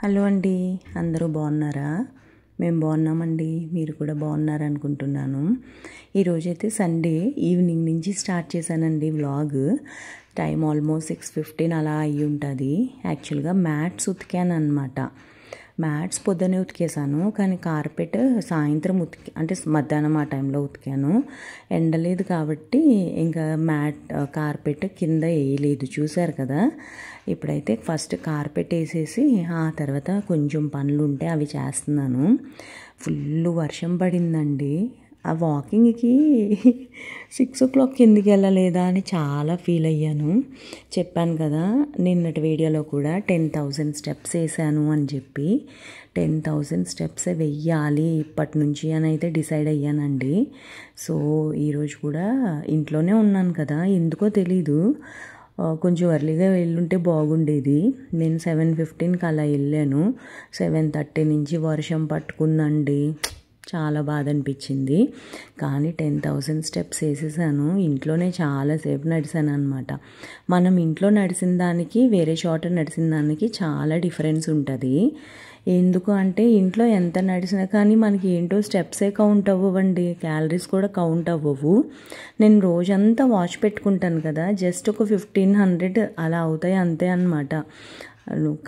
Hello అండి, అందరూ బాగున్నారా? మేము బాగున్నామండి. మీరు కూడా బాగున్నారనుకుంటున్నాను. ఈరోజైతే సండే ఈవినింగ్ నుంచి స్టార్ట్ చేశానండి వ్లాగ్. టైం ఆల్మోస్ట్ 6:15 అలా అయ్యి ఉంటుంది. యాక్చువల్గా మ్యాట్స్ ఉతికాను అనమాట. మ్యాట్స్ పొద్దునే ఉతికేసాను, కానీ కార్పెట్ సాయంత్రం అంటే మధ్యాహ్నం ఆ టైంలో ఉతికాను. ఎండలేదు కాబట్టి ఇంకా కార్పెట్ కింద వేయలేదు, చూశారు కదా. ఇప్పుడైతే ఫస్ట్ కార్పెట్ వేసేసి ఆ తర్వాత కొంచెం పనులు ఉంటే అవి చేస్తున్నాను. ఫుల్ వర్షం పడిందండి. ఆ వాకింగ్కి 6 o'clock కిందికి వెళ్ళలేదా అని చాలా ఫీల్ అయ్యాను. చెప్పాను కదా నిన్నటి వీడియోలో కూడా 10,000 స్టెప్స్ వేసాను అని చెప్పి. 10,000 స్టెప్స్ వెయ్యాలి ఇప్పటి నుంచి అని అయితే డిసైడ్ అయ్యానండి. సో ఈరోజు కూడా ఇంట్లోనే ఉన్నాను కదా, ఎందుకో తెలీదు కొంచెం ఎర్లీగా వెళ్ళుంటే బాగుండేది. నేను 7:15కి అలా వెళ్ళాను. 7:30 నుంచి వర్షం పట్టుకుందండి. చాలా బాధ అనిపించింది. కానీ 10,000 స్టెప్స్ వేసేసాను. ఇంట్లోనే చాలాసేపు నడిచాను అనమాట. మనం ఇంట్లో నడిచిన దానికి వేరే చోట నడిచిన దానికి చాలా డిఫరెన్స్ ఉంటుంది. ఎందుకు అంటే ఇంట్లో ఎంత నడిచినా కానీ మనకి ఏంటో స్టెప్సే కౌంట్ అవ్వవండి, క్యాలరీస్ కూడా కౌంట్ అవ్వవు. నేను రోజంతా వాచ్ పెట్టుకుంటాను కదా, జస్ట్ ఒక 1,500 అలా అవుతాయి అంతే అన్నమాట.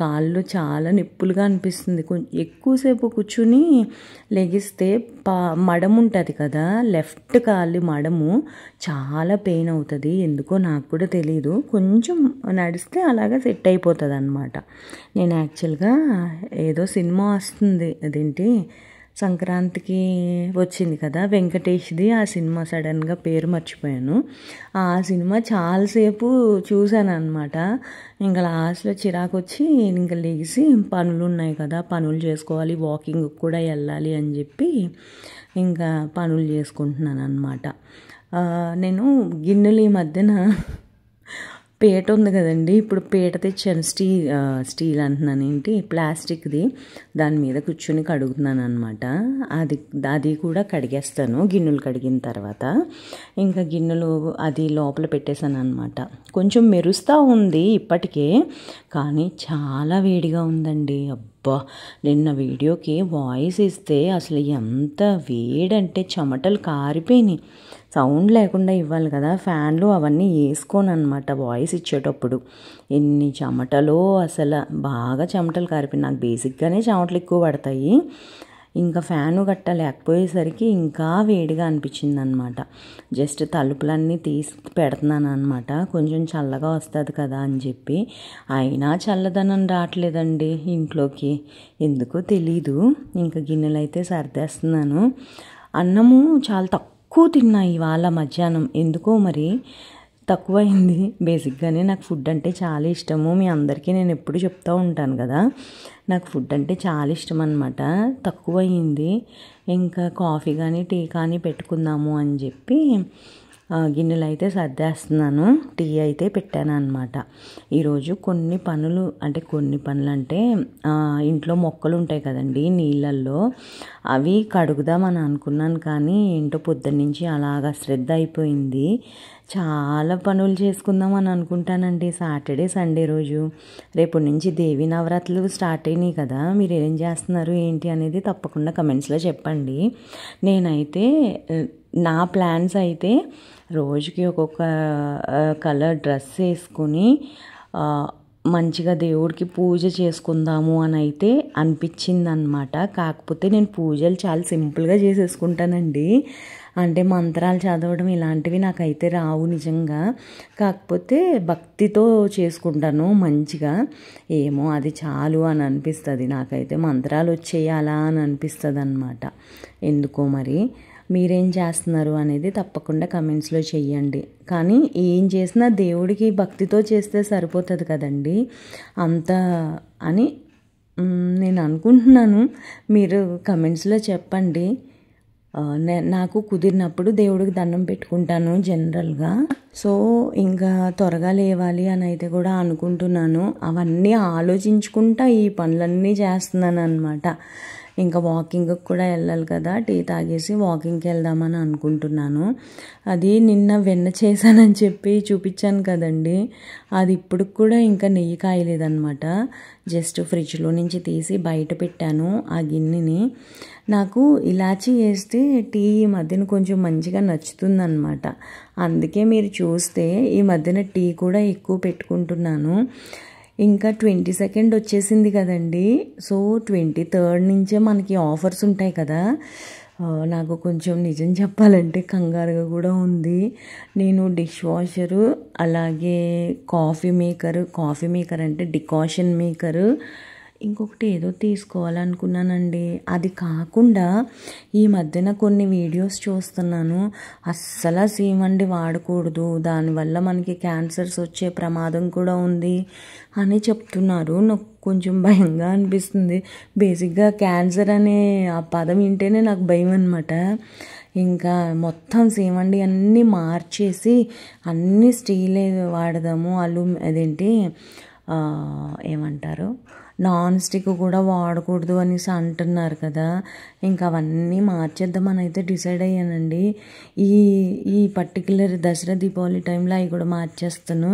కాళ్ళు చాలా నిప్పులుగా అనిపిస్తుంది. ఎక్కువసేపు కూర్చుని లెగిస్తే మడము ఉంటుంది కదా, లెఫ్ట్ కాళ్ళు మడము చాలా పెయిన్ అవుతుంది. ఎందుకో నాకు కూడా తెలీదు. కొంచెం నడిస్తే అలాగా సెట్ అయిపోతుంది అన్నమాట. నేను యాక్చువల్గా ఏదో సినిమా వస్తుంది, అదేంటి సంక్రాంతికి వచ్చింది కదా వెంకటేష్ది, ఆ సినిమా సడన్గా పేరు మర్చిపోయాను. ఆ సినిమా చాలాసేపు చూశాను అనమాట. ఇంకా లాస్ట్లో చిరాకు వచ్చి ఇంకా లేచి పనులు ఉన్నాయి కదా, పనులు చేసుకోవాలి, వాకింగ్ కూడా వెళ్ళాలి అని చెప్పి ఇంకా పనులు చేసుకుంటున్నాను అనమాట. నేను గిన్నెలు ఈ మధ్యన పీట ఉంది కదండి, ఇప్పుడు పీట తెచ్చాను. స్టీల్ అంటున్నాను ఏంటి, ప్లాస్టిక్ది. దాని మీద కూర్చొని కడుగుతున్నాను అనమాట. అది కూడా కడిగేస్తాను గిన్నెలు కడిగిన తర్వాత. ఇంకా గిన్నెలు అది లోపల పెట్టేశాను అనమాట. కొంచెం మెరుస్తూ ఉంది ఇప్పటికే, కానీ చాలా వేడిగా ఉందండి. అబ్బా, నిన్న వీడియోకి వాయిస్ ఇస్తే అసలు ఎంత వేడంటే చెమటలు కారిపోయినాయి. సౌండ్ లేకుండా ఇవ్వాలి కదా, ఫ్యాన్లు అవన్నీ వేసుకోను అనమాట వాయిస్ ఇచ్చేటప్పుడు. ఎన్ని చెమటలో, అసలు బాగా చెమటలు కారిపోయి. నాకు బేసిక్గానే చెమటలు ఎక్కువ పడతాయి. ఇంకా ఫ్యాను గట్ట లేకపోయేసరికి ఇంకా వేడిగా అనిపించింది అనమాట. జస్ట్ తలుపులన్నీ తీసి పెడుతున్నాను అనమాట, కొంచెం చల్లగా వస్తుంది కదా అని చెప్పి. అయినా చల్లదనం రావట్లేదండి ఇంట్లోకి, ఎందుకో తెలీదు. ఇంకా గిన్నెలు అయితే సర్దేస్తున్నాను. అన్నము చాలా తక్కువ తిన్నా ఇవాళ మధ్యాహ్నం, ఎందుకో మరి తక్కువైంది. బేసిక్గానే నాకు ఫుడ్ అంటే చాలా ఇష్టము. మీ అందరికీ నేను ఎప్పుడు చెప్తూ ఉంటాను కదా, నాకు ఫుడ్ అంటే చాలా ఇష్టం అనమాట. తక్కువైంది. ఇంకా కాఫీ కానీ టీ కానీ పెట్టుకుందాము అని చెప్పి గిన్నెలు అయితే సర్దేస్తున్నాను. టీ అయితే పెట్టాను అనమాట. ఈరోజు కొన్ని పనులు అంటే ఇంట్లో మొక్కలు ఉంటాయి కదండి నీళ్ళల్లో, అవి కడుగుదామని అనుకున్నాను. కానీ ఏంటో పొద్దున్నుంచి అలాగా శ్రద్ధ అయిపోయింది. చాలా పనులు చేసుకుందామని అనుకుంటానండి సాటర్డే సండే రోజు. రేపు నుంచి దేవి నవరాత్రులు స్టార్ట్ అయినాయి కదా, మీరు ఏం చేస్తున్నారు ఏంటి అనేది తప్పకుండా కమెంట్స్లో చెప్పండి. నేనైతే నా ప్లాన్స్ అయితే రోజుకి ఒక్కొక్క కలర్ డ్రెస్ వేసుకొని మంచిగా దేవుడికి పూజ చేసుకుందాము అని అయితే అనిపించింది అనమాట. కాకపోతే నేను పూజలు చాలా సింపుల్గా చేసేసుకుంటానండి. అంటే మంత్రాలు చదవడం ఇలాంటివి నాకైతే రావు నిజంగా. కాకపోతే భక్తితో చేసుకుంటాను మంచిగా. ఏమో అది చాలు అని అనిపిస్తుంది నాకైతే. మంత్రాలు వచ్చేయాలా అని అనిపిస్తుంది అనమాట. ఎందుకో మరి. మీరేం చేస్తున్నారు అనేది తప్పకుండా కమెంట్స్లో చెయ్యండి. కానీ ఏం చేసినా దేవుడికి భక్తితో చేస్తే సరిపోతుంది కదండి, అంత అని నేను అనుకుంటున్నాను. మీరు కమెంట్స్లో చెప్పండి. నాకు కుదిరినప్పుడు దేవుడికి దండం పెట్టుకుంటాను జనరల్గా. సో ఇంకా త్వరగా లేవాలి అని అయితే కూడా అనుకుంటున్నాను. అవన్నీ ఆలోచించుకుంటా ఈ పనులన్నీ చేస్తున్నాను అనమాట. ఇంకా వాకింగ్కి కూడా వెళ్ళాలి కదా, టీ తాగేసి వాకింగ్కి వెళ్దామని అనుకుంటున్నాను. అది నిన్న వెన్న చేశానని చెప్పి చూపించాను కదండి, అది ఇప్పుడు కూడా ఇంకా నెయ్యి కాయలేదన్నమాట. జస్ట్ ఫ్రిడ్జ్లో నుంచి తీసి బయట పెట్టాను ఆ గిన్నెని. నాకు ఇలాచీ వేస్తే టీ ఈ మధ్యన కొంచెం మంచిగా నచ్చుతుందన్నమాట. అందుకే మీరు చూస్తే ఈ మధ్యన టీ కూడా ఎక్కువ పెట్టుకుంటున్నాను. ఇంకా 22nd వచ్చేసింది కదండి, సో 23rd నుంచే మనకి ఆఫర్స్ ఉంటాయి కదా. నాకు కొంచెం నిజం చెప్పాలంటే కంగారుగా కూడా ఉంది. నేను డిష్ వాషరు, అలాగే కాఫీ మేకర్ అంటే డికాషన్ మేకరు, ఇంకొకటి ఏదో తీసుకోవాలనుకున్నానండి. అది కాకుండా ఈ మధ్యన కొన్ని వీడియోస్ చూస్తున్నాను, అస్సలు సీమండి వాడకూడదు, దానివల్ల మనకి క్యాన్సర్స్ వచ్చే ప్రమాదం కూడా ఉంది అని చెప్తున్నారు. నాకు కొంచెం భయంగా అనిపిస్తుంది. బేసిక్గా క్యాన్సర్ అనే ఆ పదం వింటేనే నాకు భయం అనమాట. ఇంకా మొత్తం సీమండి అన్నీ మార్చేసి అన్నీ స్టీలే వాడదాము, ఏమంటారు, నాన్ స్టిక్ కూడా వాడకూడదు అనేసి అంటున్నారు కదా. ఇంకా అవన్నీ మార్చేద్దామని అయితే డిసైడ్ అయ్యానండి. ఈ పర్టికులర్ దసరా దీపావళి టైంలో అవి కూడా మార్చేస్తాను.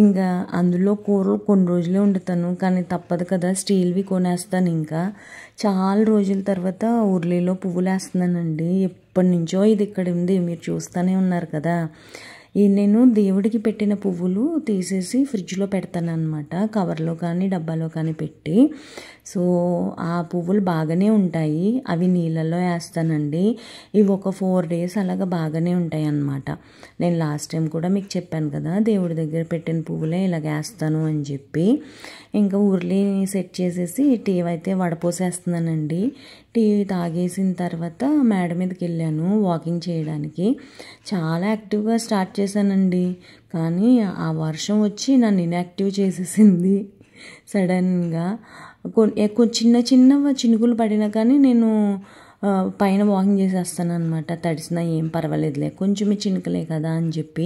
ఇంకా అందులో కూరలు కొన్ని రోజులే వండుతాను, కానీ తప్పదు కదా, స్టీల్వి కొనేస్తాను. ఇంకా చాలా రోజుల తర్వాత ఉర్లీలో పువ్వులు వేస్తున్నానండి. ఎప్పటి నుంచో ఇది ఇక్కడ ఉంది, మీరు చూస్తూనే ఉన్నారు కదా. నేను దేవుడికి పెట్టిన పువ్వులు తీసేసి ఫ్రిడ్జ్లో పెడతాను అనమాట, కవర్లో కానీ డబ్బాలో కానీ పెట్టి. సో ఆ పువ్వులు బాగానే ఉంటాయి, అవి నీళ్ళల్లో వేస్తానండి. ఇవి ఒక 4 days అలాగా బాగానే ఉంటాయి అన్నమాట. నేను లాస్ట్ టైం కూడా మీకు చెప్పాను కదా, దేవుడి దగ్గర పెట్టిన పువ్వులే ఇలాగ వేస్తాను అని చెప్పి. ఇంకా ఉర్లీని సెట్ చేసేసి టీ అయితే వడపోసేస్తున్నానండి. టీ తాగేసిన తర్వాత మేడ మీదకి వెళ్ళాను వాకింగ్ చేయడానికి. చాలా యాక్టివ్గా స్టార్ట్ చేశానండి, కానీ ఆ వర్షం వచ్చి నన్ను ఇన్యాక్టివ్ చేసేసింది సడన్గా. చిన్న చినుకులు పడినా కానీ నేను పైన వాకింగ్ చేసేస్తాను అనమాట. తడిసినా ఏం పర్వాలేదులే, కొంచెమే చినుకలే కదా అని చెప్పి.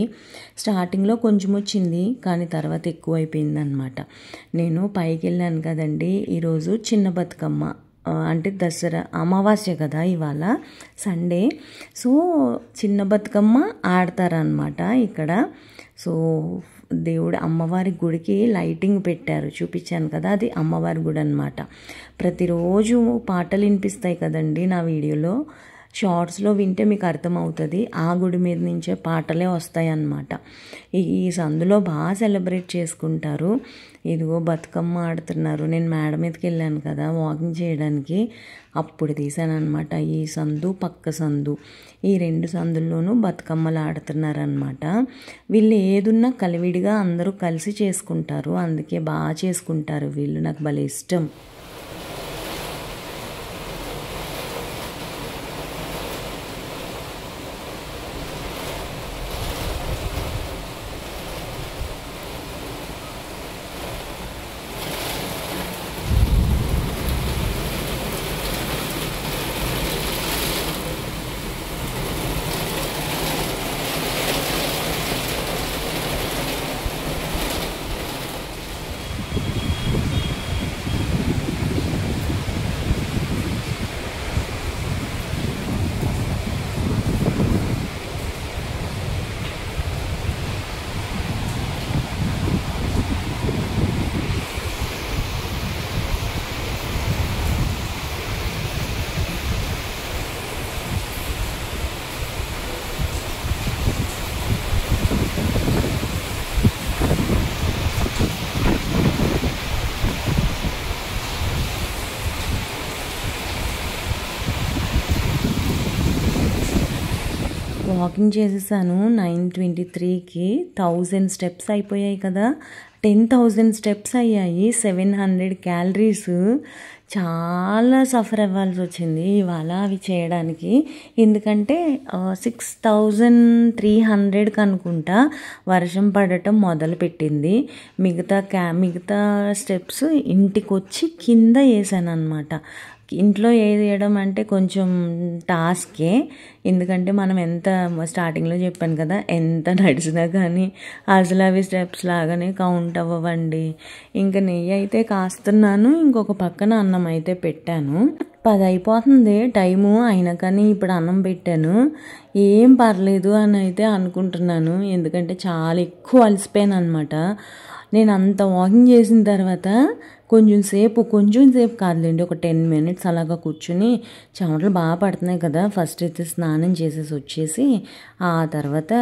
స్టార్టింగ్లో కొంచెం వచ్చింది, కానీ తర్వాత ఎక్కువ అయిపోయింది అనమాట. నేను పైకి వెళ్ళాను కదండి, ఈరోజు చిన్న బతుకమ్మ అంటే దసరా అమావాస్య కదా ఇవాళ సండే. సో చిన్న బతుకమ్మ ఆడతారనమాట ఇక్కడ. సో దేవుడు అమ్మవారి గుడికి లైటింగ్ పెట్టారు, చూపించాను కదా, అది అమ్మవారి గుడి అనమాట. ప్రతిరోజు పాటలు వినిపిస్తాయి కదండి నా వీడియోలో, షార్ట్స్లో వింటే మీకు అర్థమవుతుంది. ఆ గుడి మీద నుంచే పాటలే వస్తాయి అన్నమాట. ఈ సందులో బాగా సెలబ్రేట్ చేసుకుంటారు. ఇదిగో బతుకమ్మ ఆడుతున్నారు. నేను మేడ మీదకి వెళ్ళాను కదా వాకింగ్ చేయడానికి, అప్పుడు తీసాను అనమాట. ఈ సందు పక్క సందు, ఈ 2 సందుల్లోనూ బతుకమ్మలు ఆడుతున్నారనమాట. వీళ్ళు ఏదున్నా కలివిడిగా అందరూ కలిసి చేసుకుంటారు, అందుకే బాగా చేసుకుంటారు వీళ్ళు. నాకు భలే ఇష్టం. వాకింగ్ చేసేసాను 9:23కి. 1000 steps అయిపోయాయి కదా, 10,000 steps అయ్యాయి. 700 calories. చాలా సఫర్ అవ్వాల్సి వచ్చింది ఇవాళ అవి చేయడానికి. ఎందుకంటే 6,300కి అనుకుంటా వర్షం పడటం మొదలుపెట్టింది. మిగతా స్టెప్స్ ఇంటికి వచ్చి కింద వేసాను అనమాట. ఇంట్లో ఏది వేయడం అంటే కొంచెం టాస్కే, ఎందుకంటే మనం ఎంత స్టార్టింగ్లో చెప్పాను కదా, ఎంత నడిచినా కానీ అసలు అవి స్టెప్స్ లాగానే కౌంట్ అవ్వండి. ఇంకా నెయ్యి అయితే కాస్తున్నాను, ఇంకొక పక్కన అన్నం అయితే పెట్టాను. 10 అయిపోతుంది టైము, అయినా కానీ ఇప్పుడు అన్నం పెట్టాను. ఏం పర్లేదు అని అయితే అనుకుంటున్నాను, ఎందుకంటే చాలా ఎక్కువ అలసిపోయాను అనమాట. నేను అంత వాకింగ్ చేసిన తర్వాత కొంచెం సేపు కాదులేండి, ఒక 10 మినిట్స్ అలాగా కూర్చుని, చెమటలు బాగా పడుతున్నాయి కదా, ఫస్ట్ అయితే స్నానం చేసేసి వచ్చేసి ఆ తర్వాత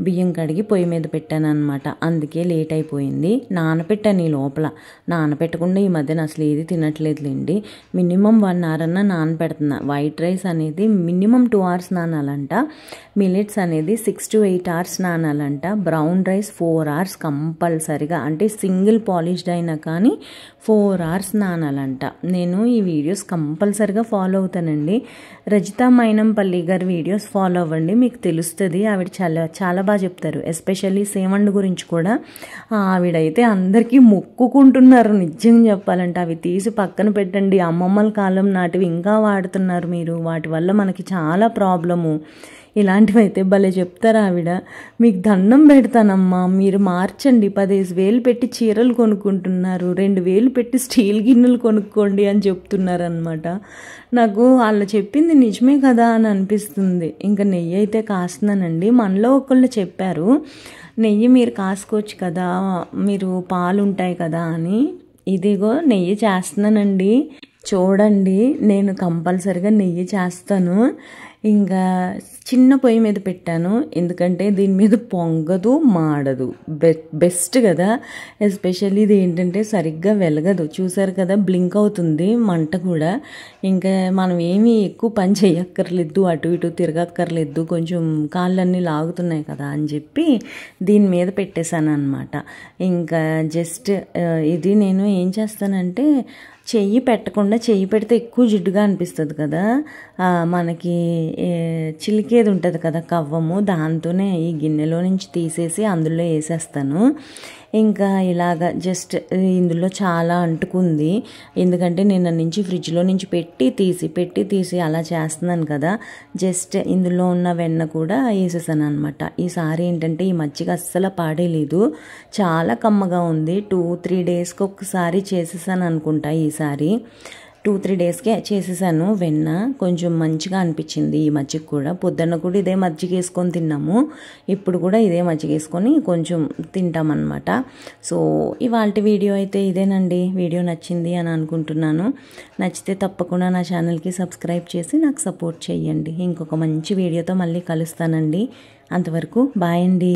బియ్యం కడిగి పొయ్యి మీద పెట్టాను అనమాట. అందుకే లేట్ అయిపోయింది. నానపెట్టాను ఈ లోపల, నానపెట్టకుండా ఈ మధ్యన అసలు ఏది తినట్లేదులేండి. మినిమం 1 అవర్ అన్నా నానపెడుతున్నా. వైట్ రైస్ అనేది మినిమం 2 అవర్స్ నానాలంట, మిల్లెట్స్ అనేది 6 to 8 అవర్స్ నానాలంట, బ్రౌన్ రైస్ 4 అవర్స్ కంపల్సరిగా, అంటే సింగిల్ పాలిష్డ్ అయినా కానీ 4 అవర్స్ నానాలంట. నేను ఈ వీడియోస్ కంపల్సరిగా ఫాలో అవుతానండి. రజితా మైనంపల్లి గారి వీడియోస్ ఫాలో అవ్వండి, మీకు తెలుస్తుంది. ఆవిడ చాలా బాగా చెప్తారు, ఎస్పెషల్లీ సేమండ్ గురించి కూడా. ఆవిడైతే అందరికీ మొక్కుకుంటున్నారు నిజంగా చెప్పాలంటే. అవి తీసి పక్కన పెట్టండి, అమ్మమ్మల కాలం నాటివి ఇంకా వాడుతున్నారు మీరు, వాటి వల్ల మనకి చాలా ప్రాబ్లము. ఇలాంటివి అయితే భలే చెప్తారు ఆవిడ. మీకు దండం పెడతానమ్మా, మీరు మార్చండి. 15,000 పెట్టి చీరలు కొనుక్కుంటున్నారు, 2,000 పెట్టి స్టీల్ గిన్నెలు కొనుక్కోండి అని చెప్తున్నారనమాట. నాకు వాళ్ళు చెప్పింది నిజమే కదా అని అనిపిస్తుంది. ఇంకా నెయ్యి అయితే కాస్తున్నానండి. మనలో ఒకళ్ళు చెప్పారు, నెయ్యి మీరు కాసుకోవచ్చు కదా, మీరు పాలు ఉంటాయి కదా అని. ఇదిగో నెయ్యి చేస్తున్నానండి, చూడండి. నేను కంపల్సరిగా నెయ్యి చేస్తాను. ఇంకా చిన్న పొయ్యి మీద పెట్టాను, ఎందుకంటే దీని మీద పొంగదు, మాడదు. బెస్ట్ కదా. ఎస్పెషల్లీ ఇది ఏంటంటే సరిగ్గా వెలగదు, చూసారు కదా, బ్లింక్ అవుతుంది మంట కూడా. ఇంకా మనం ఏమీ ఎక్కువ పని చేయక్కర్లేదు, అటు ఇటు తిరగక్కర్లేదు, కొంచెం కాళ్ళన్నీ లాగుతున్నాయి కదా అని చెప్పి దీని మీద పెట్టేశాను అనమాట. ఇంకా జస్ట్ ఇది నేను ఏం చేస్తానంటే, చెయ్యి పెట్టకుండా, చెయ్యి పెడితే ఎక్కువ జిడ్డుగా అనిపిస్తుంది కదా, మనకి చిలికేది ఉంటుంది కదా కవ్వము, దాంతోనే ఈ గిన్నెలో నుంచి తీసేసి అందులో వేసేస్తాను. ఇంకా ఇలాగ జస్ట్ ఇందులో చాలా అంటుకుంది, ఎందుకంటే నిన్న నుంచి ఫ్రిడ్జ్లో నుంచి పెట్టి తీసి అలా చేస్తున్నాను కదా. జస్ట్ ఇందులో ఉన్న వెన్న కూడా వేసేసాను అనమాట. ఈసారి ఏంటంటే ఈ మజ్జిగ అస్సలు పాడేలేదు, చాలా కమ్మగా ఉంది. 2-3 డేస్కి ఒకసారి చేసేసాను అనుకుంటా. ఈసారి 2-3 డేస్కే చేసేసాను వెన్న. కొంచెం మంచిగా అనిపించింది ఈ మజ్జిగ కూడా. పొద్దున్న కూడా ఇదే మజ్జిగ వేసుకొని తిన్నాము, ఇప్పుడు కూడా ఇదే మజ్జిగ వేసుకొని కొంచెం తింటామన్నమాట. సో ఇవాళ వీడియో అయితే ఇదేనండి. వీడియో నచ్చింది అని అనుకుంటున్నాను. నచ్చితే తప్పకుండా నా ఛానల్కి సబ్స్క్రైబ్ చేసి నాకు సపోర్ట్ చేయండి. ఇంకొక మంచి వీడియోతో మళ్ళీ కలుస్తానండి. అంతవరకు బాయ్ అండి.